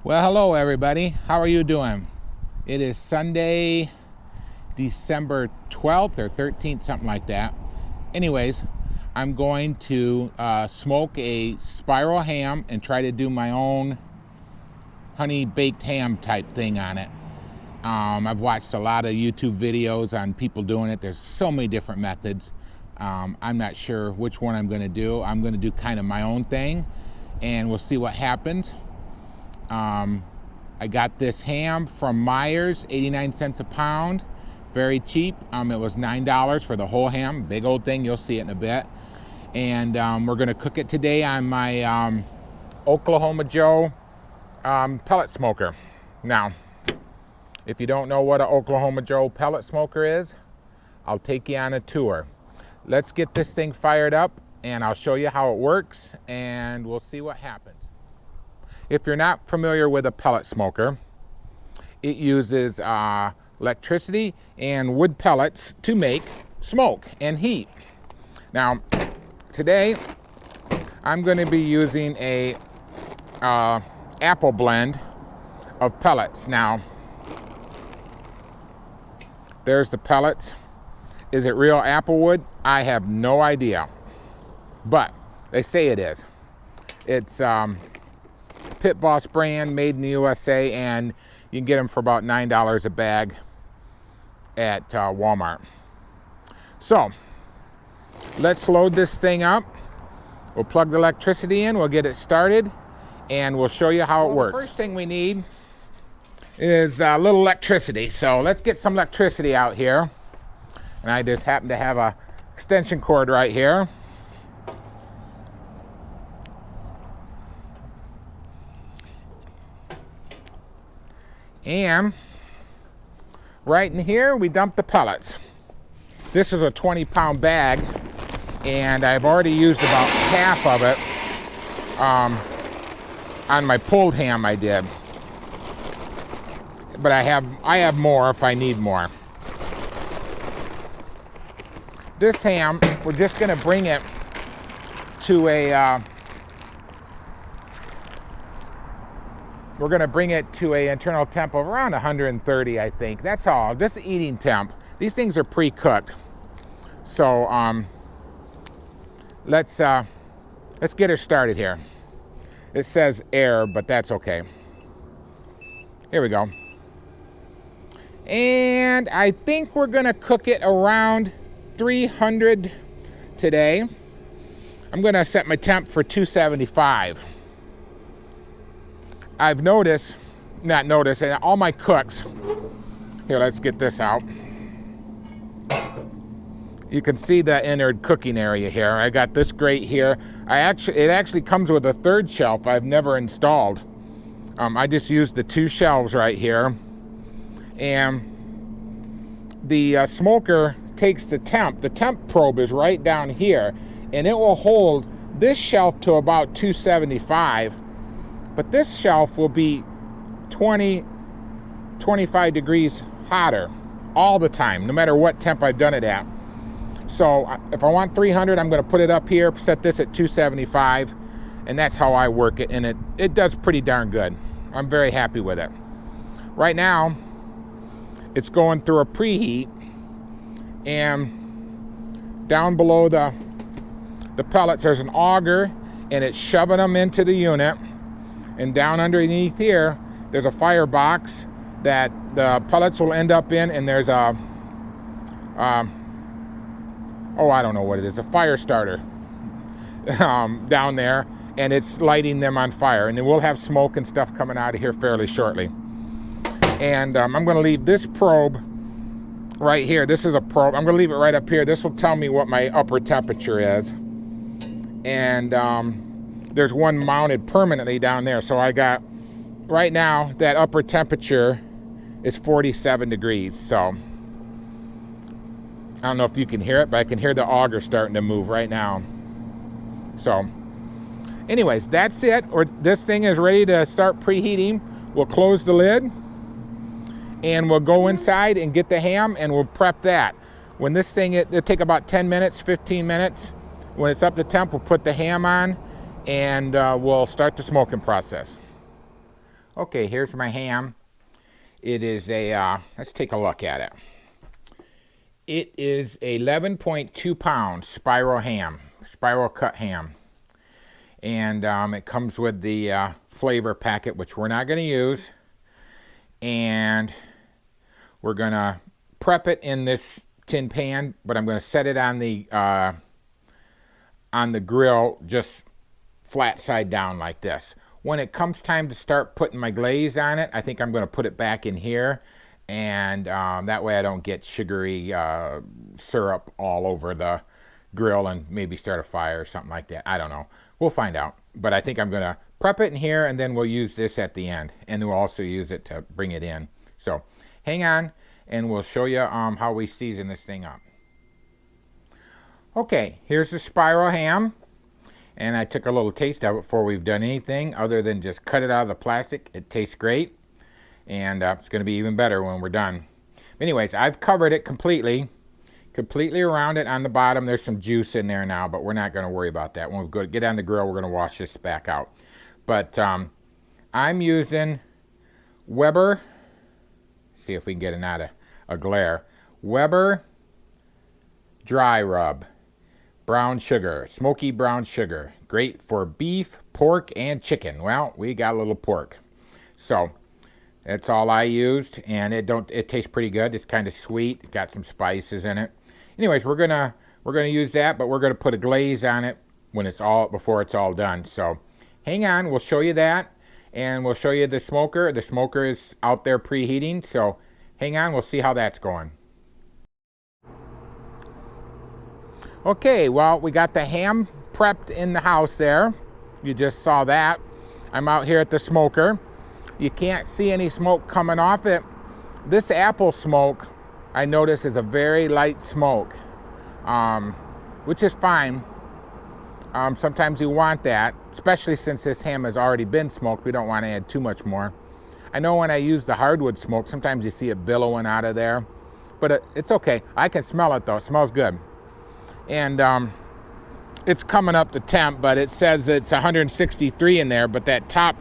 Well, hello everybody. How are you doing? It is Sunday, December 12th or 13th, something like that. Anyways, I'm going to smoke a spiral ham and try to do my own honey baked ham type thing on it. I've watched a lot of YouTube videos on people doing it. There's so many different methods. I'm not sure which one I'm going to do. I'm going to do kind of my own thing, and we'll see what happens. I got this ham from Myers, 89 cents a pound, very cheap. It was $9 for the whole ham, big old thing. You'll see it in a bit. And we're going to cook it today on my Oklahoma Joe pellet smoker. Now, if you don't know what an Oklahoma Joe pellet smoker is, I'll take you on a tour. Let's get this thing fired up and I'll show you how it works and we'll see what happens. If you're not familiar with a pellet smoker, it uses electricity and wood pellets to make smoke and heat. Now, today I'm going to be using a apple blend of pellets. Now, there's the pellets. Is it real apple wood? I have no idea, but they say it is. It's Pit Boss brand, made in the USA, and you can get them for about $9 a bag at Walmart. So let's load this thing up. We'll plug the electricity in, we'll get it started, and we'll show you how it works. The first thing we need is a little electricity. So let's get some electricity out here. And I just happen to have a extension cord right here. And right in here, we dump the pellets. This is a 20-pound bag, and I've already used about half of it on my pulled ham I did. But I have more if I need more. This ham, we're just going to bring it to a we're going to bring it to a internal temp of around 130, I think. That's all, just eating temp. These things are pre-cooked. So let's get her started here. It says air, but that's okay. Here we go. And I think we're going to cook it around 300 today. I'm going to set my temp for 275. I've noticed, all my cooks, here, let's get this out. You can see the inner cooking area here. I got this grate here. It actually comes with a third shelf I've never installed. I just used the two shelves right here. And the smoker takes the temp. The temp probe is right down here, and it will hold this shelf to about 275. But this shelf will be 20, 25 degrees hotter all the time, no matter what temp I've done it at. So if I want 300, I'm going to put it up here, set this at 275, and that's how I work it. And it does pretty darn good. I'm very happy with it. Right now, it's going through a preheat, and down below the pellets, there's an auger, and it's shoving them into the unit. And down underneath here, there's a firebox that the pellets will end up in, and there's a, I don't know what it is, a fire starter down there, and it's lighting them on fire. And then we'll have smoke and stuff coming out of here fairly shortly. And I'm going to leave this probe right here. This is a probe. I'm going to leave it right up here. This will tell me what my upper temperature is. And there's one mounted permanently down there. So I got, right now, that upper temperature is 47 degrees. So I don't know if you can hear it, but I can hear the auger starting to move right now. So anyways, that's it. This thing is ready to start preheating. We'll close the lid and we'll go inside and get the ham and we'll prep that. When this thing, it'll take about 10 minutes, 15 minutes. When it's up to temp, we'll put the ham on and we'll start the smoking process. Okay, here's my ham. It is a, let's take a look at it. It is a 11.2 pound spiral ham, spiral cut ham. And it comes with the flavor packet, which we're not going to use. And we're going to prep it in this tin pan, but I'm going to set it on the grill just flat side down like this. When it comes time to start putting my glaze on it, I think I'm going to put it back in here, and that way I don't get sugary syrup all over the grill and maybe start a fire or something like that. I don't know. We'll find out. But I think I'm going to prep it in here, and then we'll use this at the end, and we'll also use it to bring it in. So hang on, and we'll show you how we season this thing up. Okay, here's the spiral ham. And I took a little taste of it before we've done anything other than just cut it out of the plastic. It tastes great, and it's going to be even better when we're done. Anyways, I've covered it completely around it on the bottom. There's some juice in there now, but we're not going to worry about that. When we go get on the grill, we're going to wash this back out. But I'm using Weber. See if we can get it out of a glare. Weber dry rub. Brown sugar, smoky brown sugar, great for beef, pork, and chicken. Well, we got a little pork, so that's all I used, and it tastes pretty good. It's kind of sweet, got some spices in it. Anyways, we're gonna use that, but we're gonna put a glaze on it before it's all done. So, hang on, we'll show you that, and we'll show you the smoker. The smoker is out there preheating, so hang on, we'll see how that's going. Okay, well, we got the ham prepped in the house there. You just saw that. I'm out here at the smoker. You can't see any smoke coming off it. This apple smoke, I notice, is a very light smoke, which is fine. Sometimes you want that, especially since this ham has already been smoked. We don't want to add too much more. I know when I use the hardwood smoke, sometimes you see it billowing out of there, but it's okay. I can smell it though. It smells good. And it's coming up to temp, but it says it's 163 in there, but that top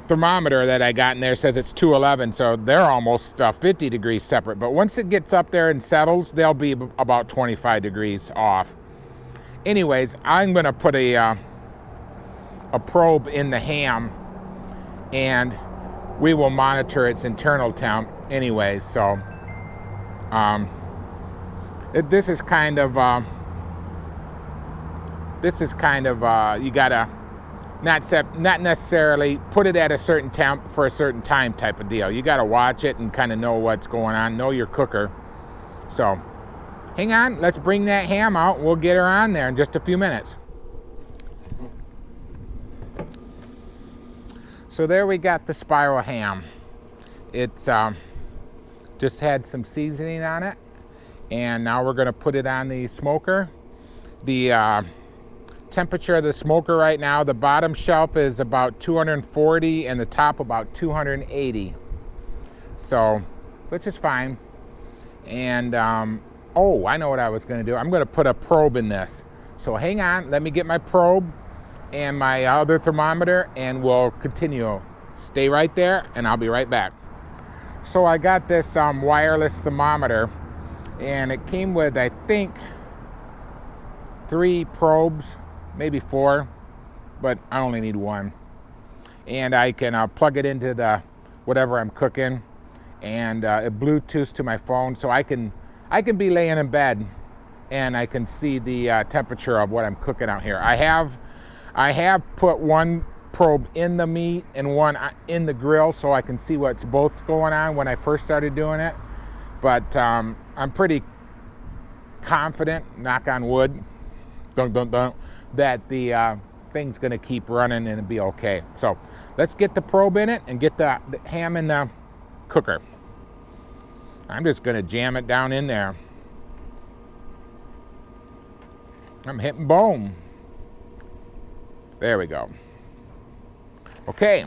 thermometer that I got in there says it's 211, so they're almost 50 degrees separate. But once it gets up there and settles, they'll be about 25 degrees off. Anyways, I'm going to put a probe in the ham, and we will monitor its internal temp anyways. So this is kind of you gotta not necessarily put it at a certain temp for a certain time type of deal. You gotta watch it and kind of know what's going on, know your cooker. So hang on, let's bring that ham out. We'll get her on there in just a few minutes. So there we got the spiral ham. It's just had some seasoning on it. And now we're going to put it on the smoker. The temperature of the smoker right now, the bottom shelf is about 240 and the top about 280. So, which is fine. And, oh, I know what I was going to do. I'm going to put a probe in this. So hang on, let me get my probe and my other thermometer, and we'll continue. Stay right there, and I'll be right back. So I got this wireless thermometer, and it came with, I think, 3 probes, maybe 4, but I only need 1. And I can plug it into the whatever I'm cooking, and it Bluetooths to my phone, so I can be laying in bed, and I can see the temperature of what I'm cooking out here. I have put 1 probe in the meat and 1 in the grill, so I can see what's both going on when I first started doing it. But I'm pretty confident, knock on wood, that the thing's going to keep running and it'll be okay. So let's get the probe in it and get the ham in the cooker. I'm just going to jam it down in there. I'm hitting boom. There we go. Okay.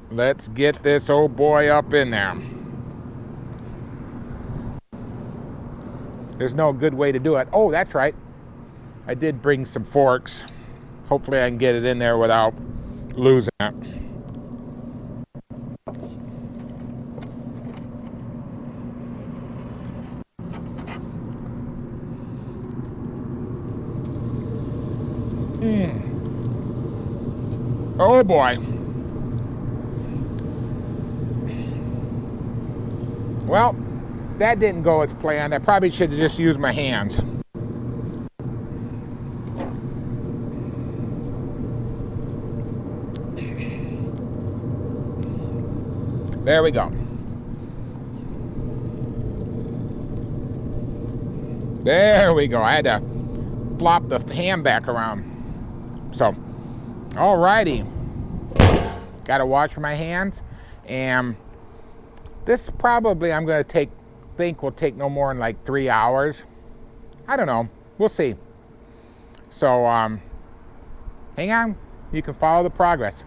Let's get this old boy up in there. There's no good way to do it. Oh, that's right. I did bring some forks. Hopefully I can get it in there without losing it. Oh boy. Well, that didn't go as planned. I probably should have just used my hands. There we go. There we go. I had to flop the ham back around. So, alrighty. Got to wash my hands. And this probably I'm going to think will take no more than like 3 hours. I don't know. We'll see. So, hang on. You can follow the progress.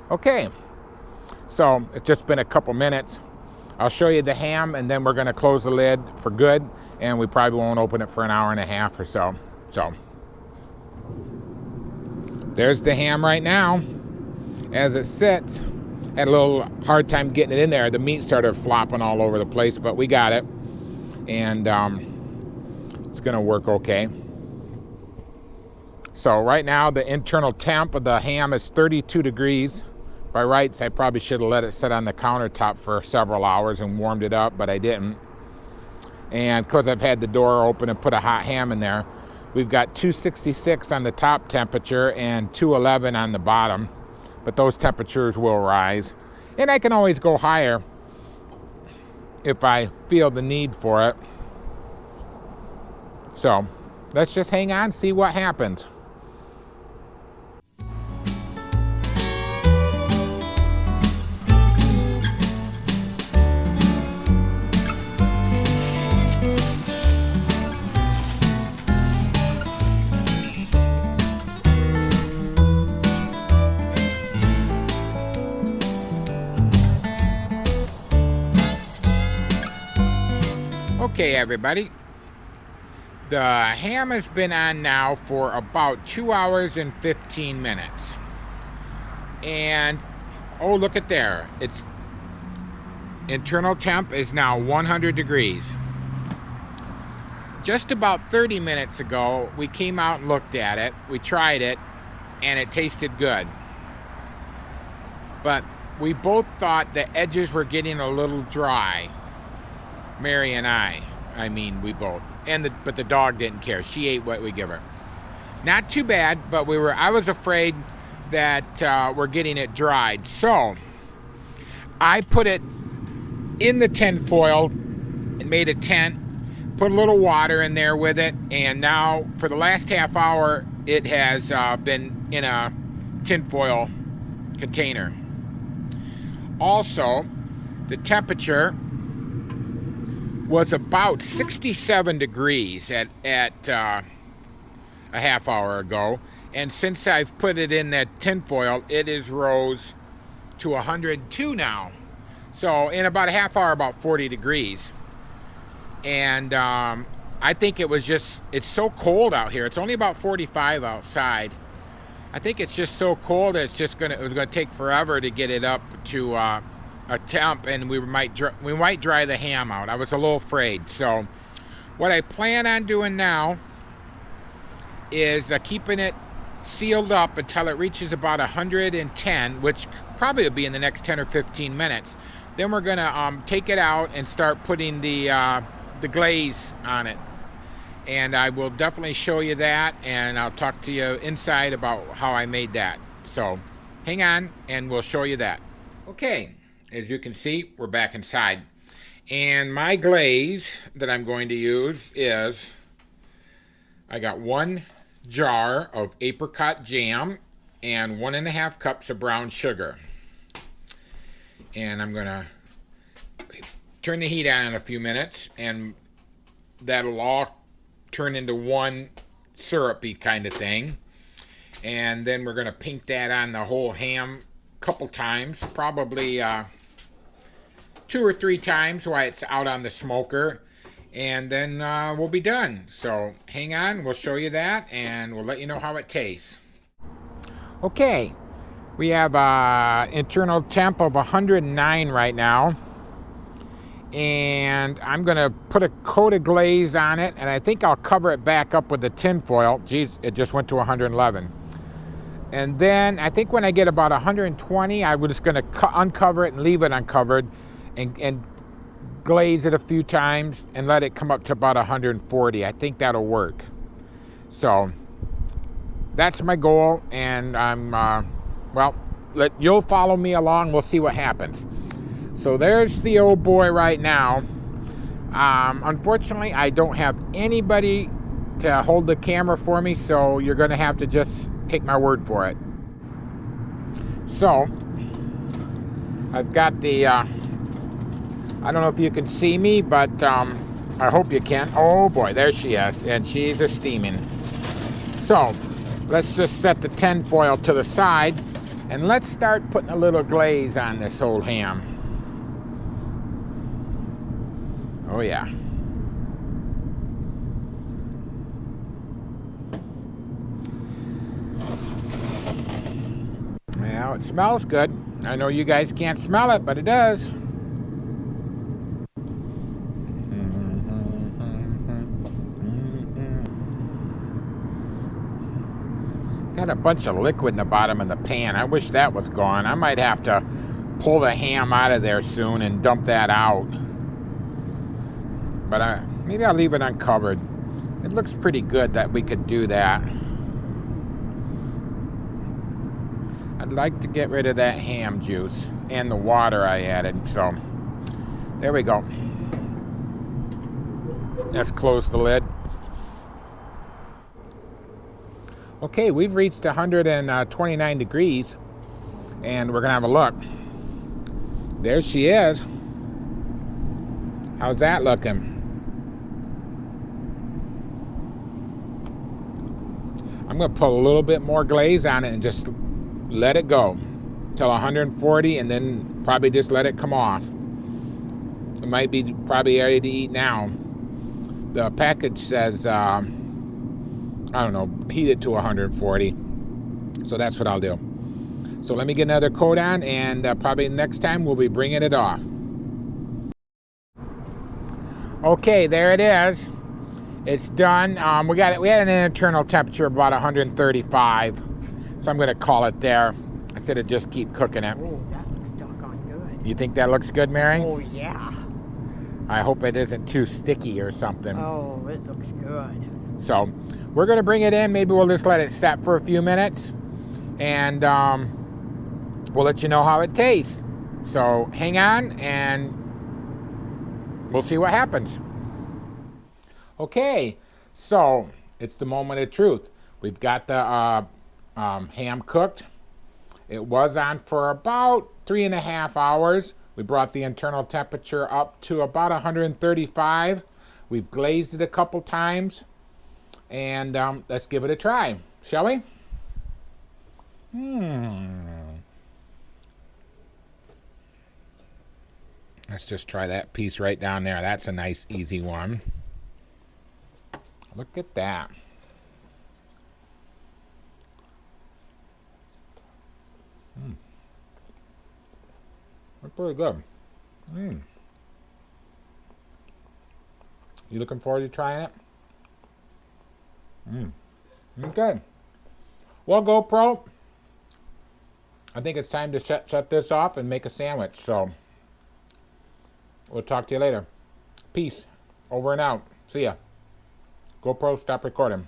Okay. So, it's just been a couple minutes. I'll show you the ham, and then we're going to close the lid for good, and we probably won't open it for an hour and a half or so. So, there's the ham right now. As it sits, had a little hard time getting it in there. The meat started flopping all over the place, but we got it, and it's going to work okay. So right now, the internal temp of the ham is 32 degrees. By rights, I probably should have let it sit on the countertop for several hours and warmed it up, but I didn't. And because I've had the door open and put a hot ham in there, we've got 266 on the top temperature and 211 on the bottom. But those temperatures will rise. And I can always go higher if I feel the need for it. So let's just hang on, see what happens. Okay, everybody, the ham has been on now for about 2 hours and 15 minutes. And, oh, look at there. Its internal temp is now 100 degrees. Just about 30 minutes ago, we came out and looked at it. We tried it, and it tasted good. But we both thought the edges were getting a little dry. Mary and I mean, we both. But the dog didn't care. She ate what we give her. Not too bad, but I was afraid that we're getting it dried. So I put it in the tin foil and made a tent, put a little water in there with it, and now for the last half hour it has been in a tin foil container. Also, the temperature was about 67 degrees at a half hour ago, and since I've put it in that tin foil, it is rose to 102 now. So in about a half hour, about 40 degrees. And I think it's so cold out here. It's only about 45 outside. I think it's just so cold it was gonna take forever to get it up to a temp, and we might dry the ham out. I was a little afraid. So what I plan on doing now is keeping it sealed up until it reaches about 110, which probably will be in the next 10 or 15 minutes. Then we're gonna take it out and start putting the glaze on it, and I will definitely show you that, and I'll talk to you inside about how I made that. So hang on and we'll show you that. Okay, as you can see, we're back inside, and my glaze that I'm going to use is, I got 1 jar of apricot jam and 1.5 cups of brown sugar. And I'm gonna turn the heat on in a few minutes, and that'll all turn into one syrupy kind of thing. And then we're gonna pink that on the whole ham a couple times, probably 2 or 3 times while it's out on the smoker. and then we'll be done. So hang on, we'll show you that, and we'll let you know how it tastes. Okay, we have internal temp of 109 right now, and I'm gonna put a coat of glaze on it, and I think I'll cover it back up with the tin foil. Geez, it just went to 111. And then I think when I get about 120, I'm just gonna uncover it and leave it uncovered, and glaze it a few times and let it come up to about 140. I think that'll work. So that's my goal, and I'm you'll follow me along. We'll see what happens. So there's the old boy right now. Unfortunately, I don't have anybody to hold the camera for me, so you're gonna have to just take my word for it. So I've got the I don't know if you can see me, but I hope you can. Oh boy, there she is, and she's a steaming. So let's just set the tin foil to the side, and let's start putting a little glaze on this old ham. Oh yeah. Well, it smells good. I know you guys can't smell it, but it does. Got a bunch of liquid in the bottom of the pan. I wish that was gone. I might have to pull the ham out of there soon and dump that out. But maybe I'll leave it uncovered. It looks pretty good that we could do that. I'd like to get rid of that ham juice and the water I added. So there we go. Let's close the lid. Okay, we've reached 129 degrees, and we're gonna have a look. There she is. How's that looking? I'm gonna put a little bit more glaze on it and just let it go till 140, and then probably just let it come off. It might be probably ready to eat now. The package says I don't know, heat it to 140. So that's what I'll do. So let me get another coat on, and probably next time we'll be bringing it off. Okay, there it is. It's done. We had an internal temperature of about 135. So I'm going to call it there instead of just keep cooking it. Oh, that looks doggone good. You think that looks good, Mary? Oh, yeah. I hope it isn't too sticky or something. Oh, it looks good. So we're going to bring it in. Maybe we'll just let it set for a few minutes, and we'll let you know how it tastes. So hang on, and we'll see what happens. Okay, so it's the moment of truth. We've got the ham cooked. It was on for about 3.5 hours. We brought the internal temperature up to about 135. We've glazed it a couple times. And let's give it a try, shall we? Let's just try that piece right down there. That's a nice, easy one. Look at that. That's pretty good. You looking forward to trying it? Okay. Well, GoPro, I think it's time to shut this off and make a sandwich. So we'll talk to you later. Peace. Over and out. See ya. GoPro, stop recording.